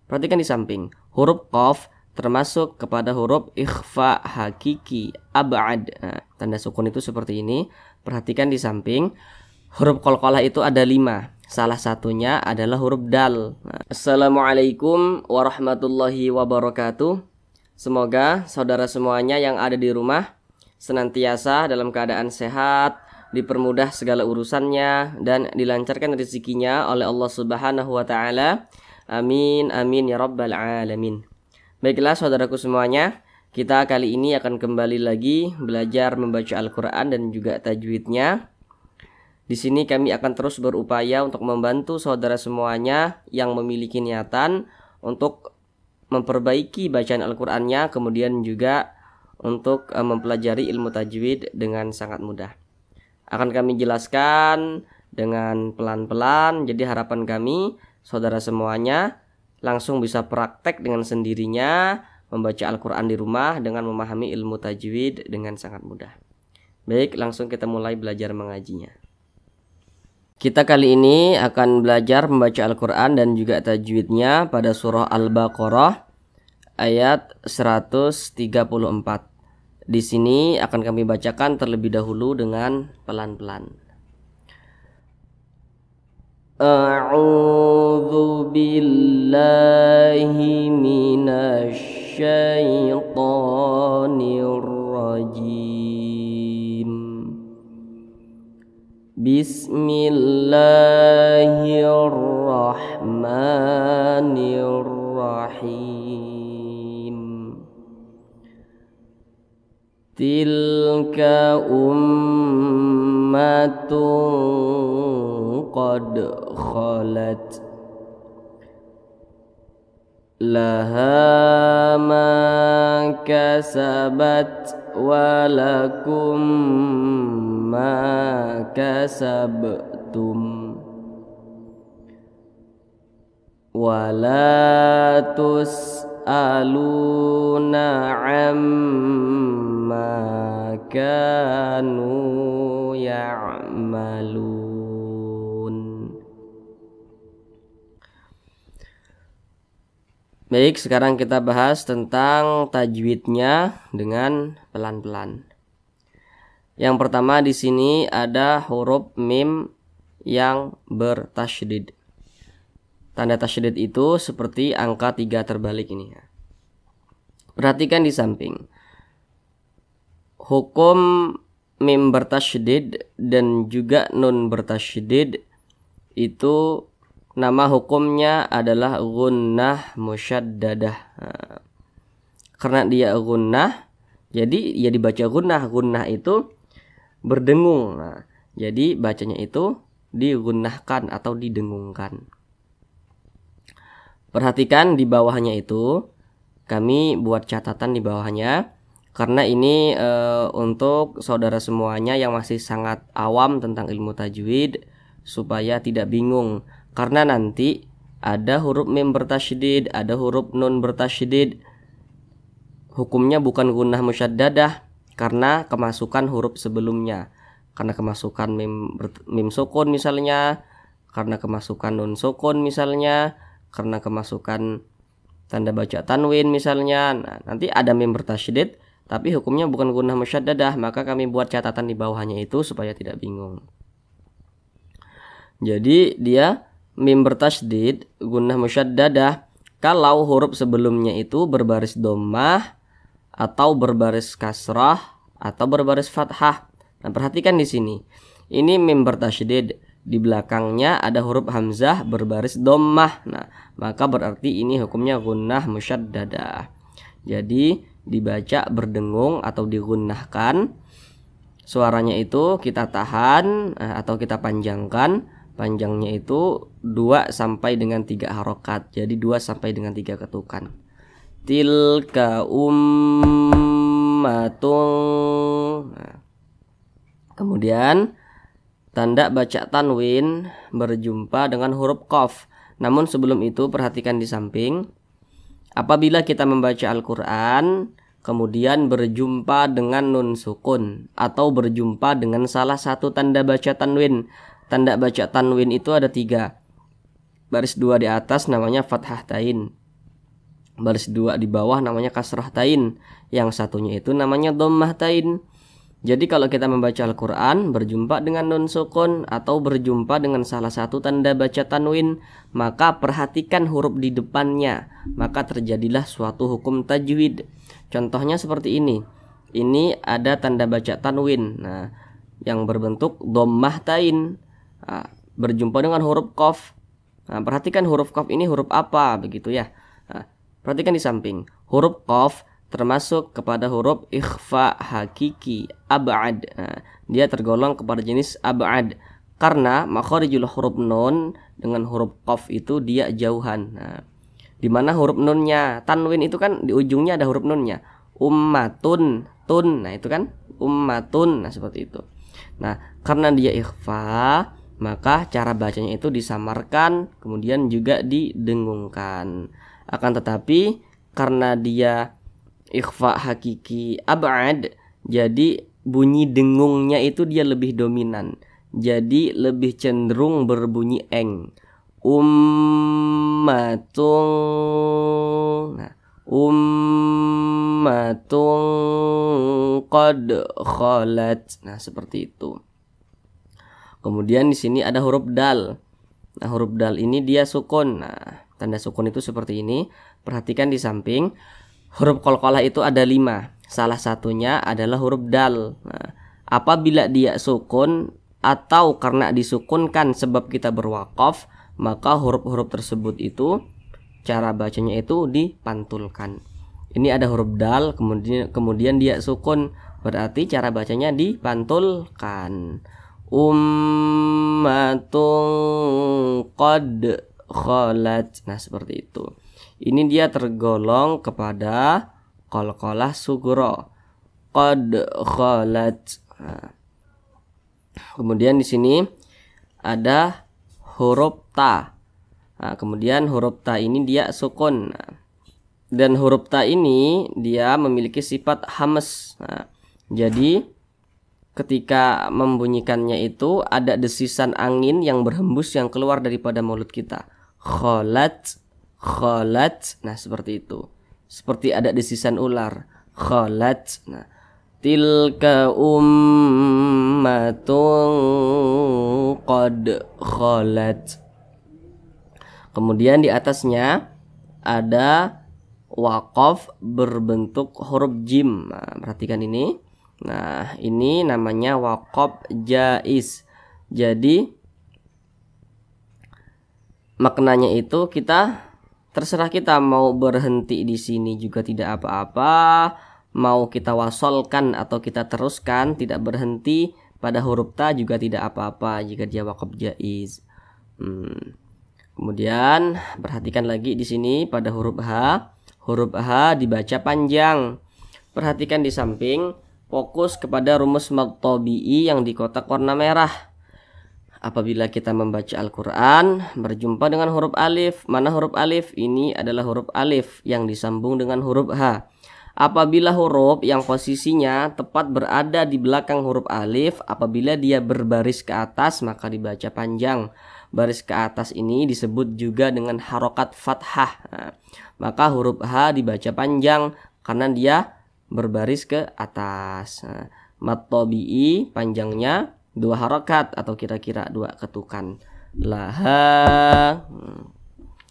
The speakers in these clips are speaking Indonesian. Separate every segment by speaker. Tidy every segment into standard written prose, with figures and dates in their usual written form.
Speaker 1: Perhatikan di samping. Huruf qaf termasuk kepada huruf ikhfa hakiki ab'ad. Nah, tanda sukun itu seperti ini. Perhatikan di samping. Huruf qalqalah itu ada 5. Salah satunya adalah huruf dal. Nah, Assalamualaikum warahmatullahi wabarakatuh. Semoga saudara semuanya yang ada di rumah senantiasa dalam keadaan sehat, dipermudah segala urusannya, dan dilancarkan rezekinya oleh Allah Subhanahu wa Ta'ala. Amin, amin ya rabbal alamin. Baiklah saudaraku semuanya, kita kali ini akan kembali lagi belajar membaca Al-Quran dan juga tajwidnya. Di sini kami akan terus berupaya untuk membantu saudara semuanya yang memiliki niatan untuk memperbaiki bacaan Al-Qurannya, kemudian juga untuk mempelajari ilmu tajwid dengan sangat mudah. Akan kami jelaskan dengan pelan-pelan, jadi harapan kami saudara semuanya langsung bisa praktek dengan sendirinya membaca Al-Quran di rumah dengan memahami ilmu tajwid dengan sangat mudah. Baik, langsung kita mulai belajar mengajinya. Kita kali ini akan belajar membaca Al-Quran dan juga tajwidnya pada surah Al-Baqarah ayat 134. Di sini akan kami bacakan terlebih dahulu dengan pelan-pelan. A'udzu billahi minasy syaithanir rajim. Bismillahirrahmanirrahim. Tilka ummatun qad khalat laha ma kasabat wa lakum ma kasabtum wa la tus'aluna amma kanu ya'malun. Baik, sekarang kita bahas tentang tajwidnya dengan pelan-pelan. Yang pertama di sini ada huruf mim yang bertasydid. Tanda tasydid itu seperti angka 3 terbalik ini. Perhatikan di samping. Hukum mim bertasydid dan juga nun bertasydid itu nama hukumnya adalah gunnah musyaddadah. Nah, karena dia gunnah, jadi ya dibaca gunnah. Gunnah itu berdengung. Nah, jadi bacanya itu digunnahkan atau didengungkan. Perhatikan di bawahnya itu, kami buat catatan di bawahnya karena ini untuk saudara semuanya yang masih sangat awam tentang ilmu tajwid supaya tidak bingung. Karena nanti ada huruf mim bertasydid, ada huruf nun bertasydid. Hukumnya bukan gunnah musyaddadah karena kemasukan huruf sebelumnya. Karena kemasukan mim sukun misalnya, karena kemasukan nun sukun misalnya, karena kemasukan tanda baca tanwin misalnya. Nah, nanti ada mim bertasydid tapi hukumnya bukan gunnah musyaddadah, maka kami buat catatan di bawahnya itu supaya tidak bingung. Jadi dia mim bertasydid gunnah musyaddadah kalau huruf sebelumnya itu berbaris dhammah atau berbaris kasrah atau berbaris fathah. Nah, perhatikan di sini. Ini mim bertasydid, di belakangnya ada huruf hamzah berbaris dhammah. Nah, maka berarti ini hukumnya gunnah musyaddadah. Jadi dibaca berdengung atau digunnahkan. Suaranya itu kita tahan atau kita panjangkan. Panjangnya itu 2 sampai dengan 3 harokat. Jadi 2 sampai dengan 3 ketukan. Tilka ummatun. Nah, kemudian tanda baca tanwin berjumpa dengan huruf qaf. Namun sebelum itu perhatikan di samping. Apabila kita membaca Al-Quran kemudian berjumpa dengan nun sukun atau berjumpa dengan salah satu tanda baca tanwin. Tanda baca tanwin itu ada 3. Baris 2 di atas namanya fathah tain. Baris 2 di bawah namanya kasrah tain, yang satunya itu namanya dhammah tain. Jadi kalau kita membaca Al-Quran berjumpa dengan nun sukun atau berjumpa dengan salah satu tanda baca tanwin, maka perhatikan huruf di depannya, maka terjadilah suatu hukum tajwid. Contohnya seperti ini. Ini ada tanda baca tanwin, nah, yang berbentuk dhammah tain, nah, berjumpa dengan huruf qaf. Nah, perhatikan huruf qaf ini huruf apa begitu ya. Nah, perhatikan di samping. Huruf qaf termasuk kepada huruf ikhfa hakiki ab'ad. Nah, dia tergolong kepada jenis ab'ad karena makharijul huruf nun dengan huruf qaf itu dia jauhan. Nah, di mana huruf nunnya? Tanwin itu kan di ujungnya ada huruf nunnya. Ummatun, tun. Nah, itu kan ummatun. Nah, seperti itu. Nah, karena dia ikhfa, maka cara bacanya itu disamarkan, kemudian juga didengungkan. Akan tetapi karena dia ikhfa hakiki ab'ad, jadi bunyi dengungnya itu dia lebih dominan. Jadi lebih cenderung berbunyi eng. Ummatung. Nah, ummatung qad khalat. Nah, seperti itu. Kemudian di sini ada huruf dal. Nah, huruf dal ini dia sukun. Nah, tanda sukun itu seperti ini. Perhatikan di samping. Huruf qalqalah itu ada 5. Salah satunya adalah huruf dal. Nah, apabila dia sukun atau karena disukunkan sebab kita berwaqaf, maka huruf-huruf tersebut itu cara bacanya itu dipantulkan. Ini ada huruf dal, kemudian dia sukun, berarti cara bacanya dipantulkan. Ummatun qad khalat. Nah, seperti itu. Ini dia tergolong kepada qalqalah sugro. Qad khalat. Nah, kemudian di sini ada huruf ta. Nah, kemudian huruf ta ini dia sukun. Nah, dan huruf ta ini dia memiliki sifat hamas. Nah, jadi ketika membunyikannya itu ada desisan angin yang berhembus yang keluar daripada mulut kita. Khalat, khalat. Nah, seperti itu. Seperti ada desisan ular. Khalat. Nah, tilka ummatun qad khalat. Kemudian di atasnya ada waqaf berbentuk huruf jim. Nah, perhatikan ini. Nah, ini namanya waqaf jaiz. Jadi maknanya itu terserah kita mau berhenti di sini juga tidak apa-apa, mau kita wasolkan atau kita teruskan tidak berhenti pada huruf ta juga tidak apa-apa jika dia waqaf jaiz. Kemudian perhatikan lagi di sini pada huruf H. Huruf H dibaca panjang. Perhatikan di samping, fokus kepada rumus mad tabi'i yang di kotak warna merah. Apabila kita membaca Al-Quran berjumpa dengan huruf alif. Mana huruf alif? Ini adalah huruf alif yang disambung dengan huruf H. Apabila huruf yang posisinya tepat berada di belakang huruf alif, apabila dia berbaris ke atas maka dibaca panjang. Baris ke atas ini disebut juga dengan harokat fathah. Nah, maka huruf H dibaca panjang karena dia berbaris ke atas. Nah, mad tabi'i panjangnya 2 harokat atau kira-kira 2 ketukan. Laha.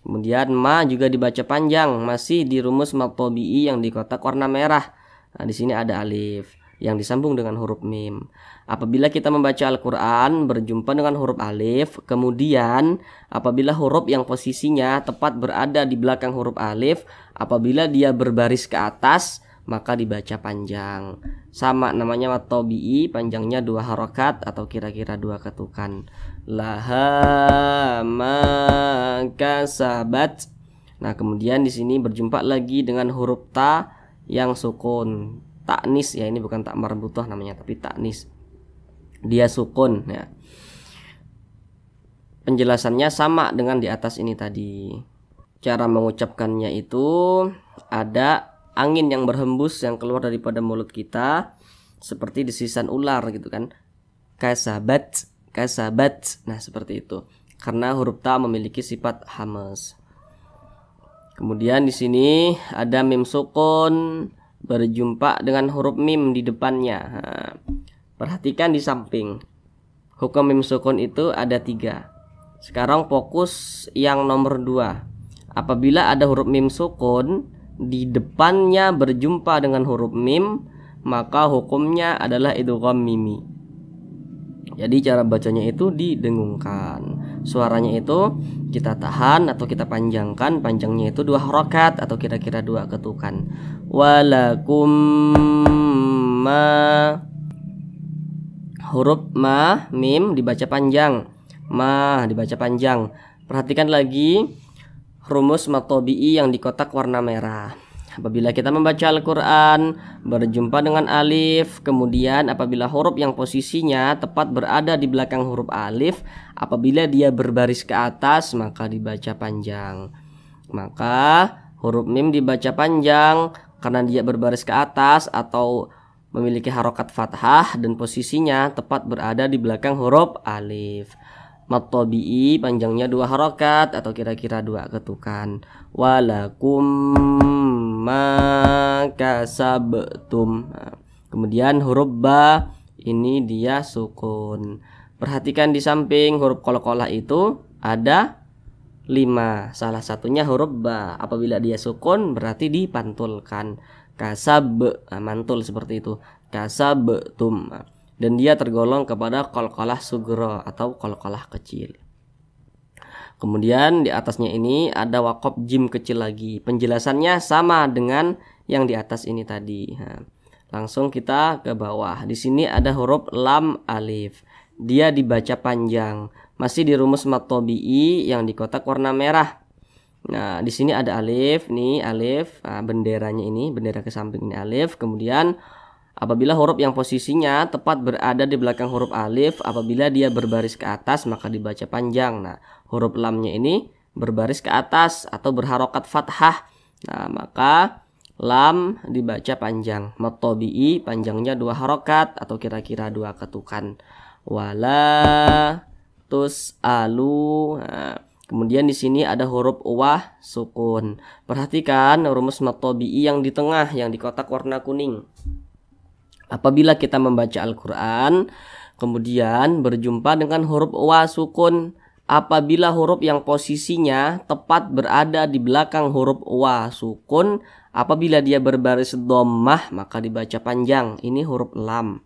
Speaker 1: Kemudian ma juga dibaca panjang, masih di rumus mad tabi'i yang di kotak warna merah. Nah, di sini ada alif yang disambung dengan huruf mim. Apabila kita membaca Al-Quran berjumpa dengan huruf alif, kemudian apabila huruf yang posisinya tepat berada di belakang huruf alif, apabila dia berbaris ke atas maka dibaca panjang. Sama namanya mad tabi'i, panjangnya 2 harokat atau kira-kira 2 ketukan. Laha ma kasabat. Nah, kemudian di sini berjumpa lagi dengan huruf ta yang sukun. Taknis ya, ini bukan tak marbutah namanya tapi taknis. Dia sukun ya. Penjelasannya sama dengan di atas ini tadi. Cara mengucapkannya itu ada angin yang berhembus yang keluar daripada mulut kita seperti desisan ular gitu kan. Kasabat, kasabat. Nah, seperti itu. Karena huruf ta memiliki sifat hamas. Kemudian di sini ada mim sukun berjumpa dengan huruf mim di depannya. Nah, perhatikan di samping. Hukum mim sukun itu ada 3. Sekarang fokus yang nomor 2. Apabila ada huruf mim sukun di depannya berjumpa dengan huruf mim, maka hukumnya adalah idgham mimi. Jadi cara bacanya itu didengungkan. Suaranya itu kita tahan atau kita panjangkan. Panjangnya itu 2 harokat atau kira-kira 2 ketukan. Walakum ma. Huruf ma, mim dibaca panjang. Ma dibaca panjang. Perhatikan lagi rumus mad tabi'i yang di kotak warna merah. Apabila kita membaca Al-Quran berjumpa dengan alif, kemudian apabila huruf yang posisinya tepat berada di belakang huruf alif, apabila dia berbaris ke atas maka dibaca panjang. Maka huruf mim dibaca panjang karena dia berbaris ke atas atau memiliki harokat fathah dan posisinya tepat berada di belakang huruf alif. Mad tabi'i panjangnya 2 harokat atau kira-kira 2 ketukan. Walakum ma kasabtum. Nah, kemudian huruf ba ini dia sukun. Perhatikan di samping huruf qalqalah itu ada 5. Salah satunya huruf ba. Apabila dia sukun berarti dipantulkan. Kasab, mantul seperti itu. Kasabtum. Dan dia tergolong kepada qalqalah sughra atau qalqalah kecil. Kemudian di atasnya ini ada waqaf jim kecil lagi. Penjelasannya sama dengan yang di atas ini tadi. Nah, langsung kita ke bawah. Di sini ada huruf lam alif. Dia dibaca panjang. Masih di rumus mad tabi'i yang di kotak warna merah. Nah, di sini ada alif, nih alif, benderanya ini, bendera ke samping ini alif. Kemudian apabila huruf yang posisinya tepat berada di belakang huruf alif, apabila dia berbaris ke atas maka dibaca panjang. Nah, huruf lamnya ini berbaris ke atas atau berharokat fathah. Nah, maka lam dibaca panjang. Mad tabi'i panjangnya 2 harokat atau kira-kira 2 ketukan. Wala tus'alu. Nah, kemudian di sini ada huruf wah sukun. Perhatikan rumus mad tabi'i yang di tengah yang di kotak warna kuning. Apabila kita membaca Al-Quran kemudian berjumpa dengan huruf wa sukun, apabila huruf yang posisinya tepat berada di belakang huruf wa sukun, apabila dia berbaris dhammah maka dibaca panjang. Ini huruf lam.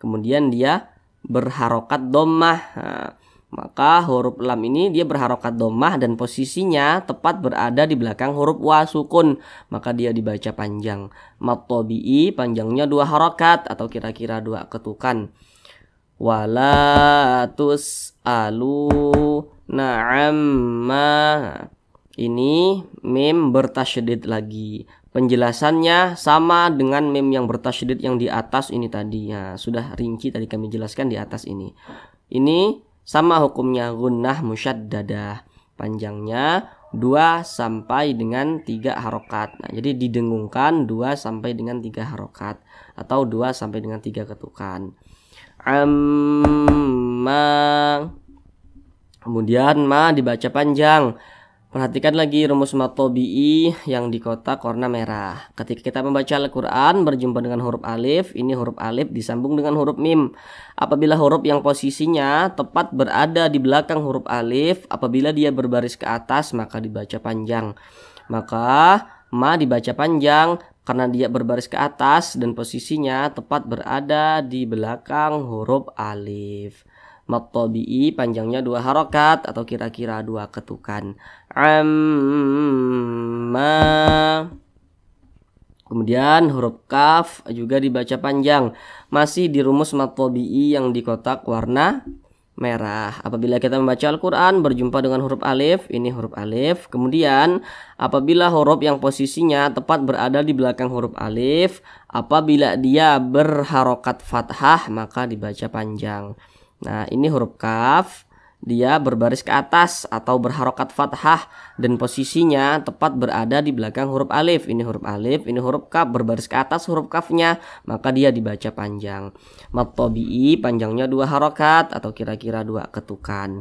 Speaker 1: Kemudian dia berharokat dhammah. Nah, maka huruf lam ini dia berharokat dhammah dan posisinya tepat berada di belakang huruf wa sukun, maka dia dibaca panjang. Mad tabi'i panjangnya 2 harokat atau kira-kira 2 ketukan. Wala tus'alu na'amma. Ini mim bertasydid lagi. Penjelasannya sama dengan mim yang bertasydid yang di atas ini tadi. Ya, sudah rinci tadi kami jelaskan di atas ini. Ini sama hukumnya gunnah musyaddadah. Panjangnya 2 sampai dengan 3 harokat. Nah, jadi didengungkan 2 sampai dengan 3 harokat atau 2 sampai dengan 3 ketukan. Amma. Kemudian ma dibaca panjang. Perhatikan lagi rumus mad tabi'i yang di kotak warna merah. Ketika kita membaca Al-Quran berjumpa dengan huruf alif, ini huruf alif disambung dengan huruf mim. Apabila huruf yang posisinya tepat berada di belakang huruf alif, apabila dia berbaris ke atas maka dibaca panjang. Maka ma dibaca panjang karena dia berbaris ke atas dan posisinya tepat berada di belakang huruf alif. Mad tabi'i panjangnya 2 harokat atau kira-kira 2 ketukan. Amma. Kemudian huruf kaf juga dibaca panjang. Masih di rumus mad tabi'i yang di kotak warna merah. Apabila kita membaca Al-Quran berjumpa dengan huruf alif, ini huruf alif. Kemudian apabila huruf yang posisinya tepat berada di belakang huruf alif, apabila dia berharokat fathah maka dibaca panjang. Nah, ini huruf kaf, dia berbaris ke atas atau berharokat fathah dan posisinya tepat berada di belakang huruf alif. Ini huruf alif, ini huruf kaf, berbaris ke atas huruf kafnya, maka dia dibaca panjang. Mad tabi'i panjangnya 2 harokat atau kira-kira 2 ketukan.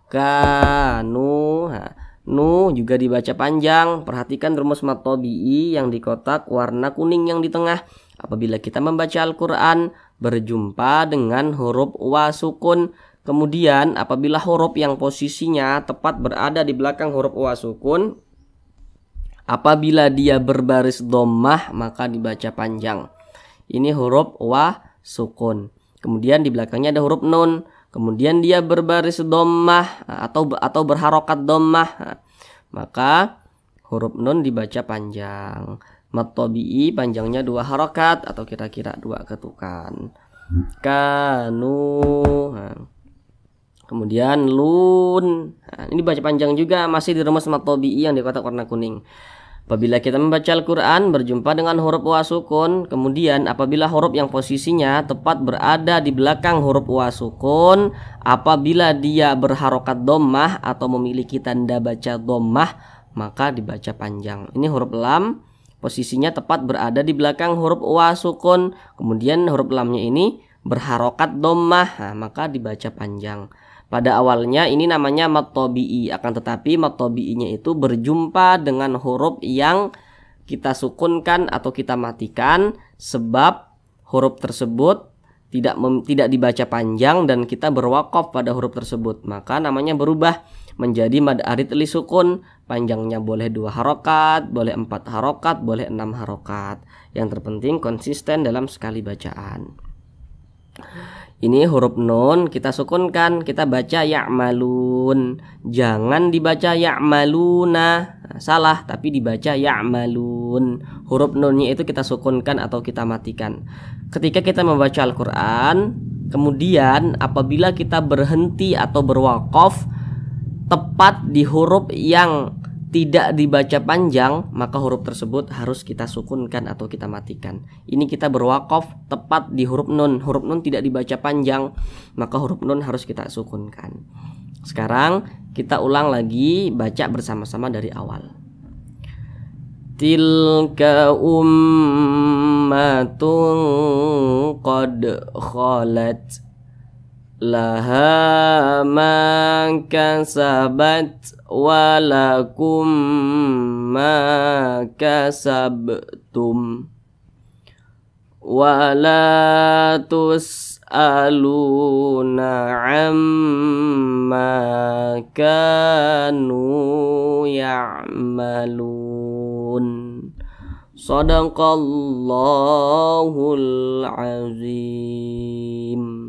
Speaker 1: Kanu. Nah, Nu juga dibaca panjang. Perhatikan rumus mad tabi'i yang di kotak warna kuning yang di tengah. Apabila kita membaca Al-Quran berjumpa dengan huruf wa sukun, kemudian apabila huruf yang posisinya tepat berada di belakang huruf wa sukun, apabila dia berbaris dhammah maka dibaca panjang. Ini huruf wa sukun. Kemudian di belakangnya ada huruf nun. Kemudian dia berbaris dhammah atau berharokat dhammah. Maka huruf nun dibaca panjang. Mad tabi'i panjangnya 2 harokat atau kira-kira 2 ketukan. Kanu. Kemudian lun. Ini baca panjang juga, masih di rumus mad tabi'i yang di kotak warna kuning. Apabila kita membaca Al-Quran berjumpa dengan huruf wa sukun, kemudian apabila huruf yang posisinya tepat berada di belakang huruf wa sukun, apabila dia berharokat dhammah atau memiliki tanda baca dhammah, maka dibaca panjang. Ini huruf lam, posisinya tepat berada di belakang huruf wa sukun, kemudian huruf lamnya ini berharokat dhammah, maka dibaca panjang. Pada awalnya ini namanya mad tabi'i, akan tetapi mad tabi'inya itu berjumpa dengan huruf yang kita sukunkan atau kita matikan, sebab huruf tersebut tidak dibaca panjang dan kita berwaqaf pada huruf tersebut, maka namanya berubah menjadi mad arid li sukun. Panjangnya boleh 2 harokat, boleh 4 harokat, boleh 6 harokat. Yang terpenting konsisten dalam sekali bacaan. Ini huruf nun kita sukunkan, kita baca ya'malun. Jangan dibaca ya'maluna, salah, tapi dibaca ya'malun. Huruf nunnya itu kita sukunkan atau kita matikan. Ketika kita membaca Al-Quran, kemudian apabila kita berhenti atau berwaqaf tepat di huruf yang tidak dibaca panjang, maka huruf tersebut harus kita sukunkan atau kita matikan. Ini kita berwaqaf tepat di huruf nun. Huruf nun tidak dibaca panjang, maka huruf nun harus kita sukunkan. Sekarang kita ulang lagi, baca bersama-sama dari awal. Tilka ummatun qad khalat laha ma kasabat walakum ma kasabtum wala tus'aluna amma kanu ya'malun. Shadaqallahul azim.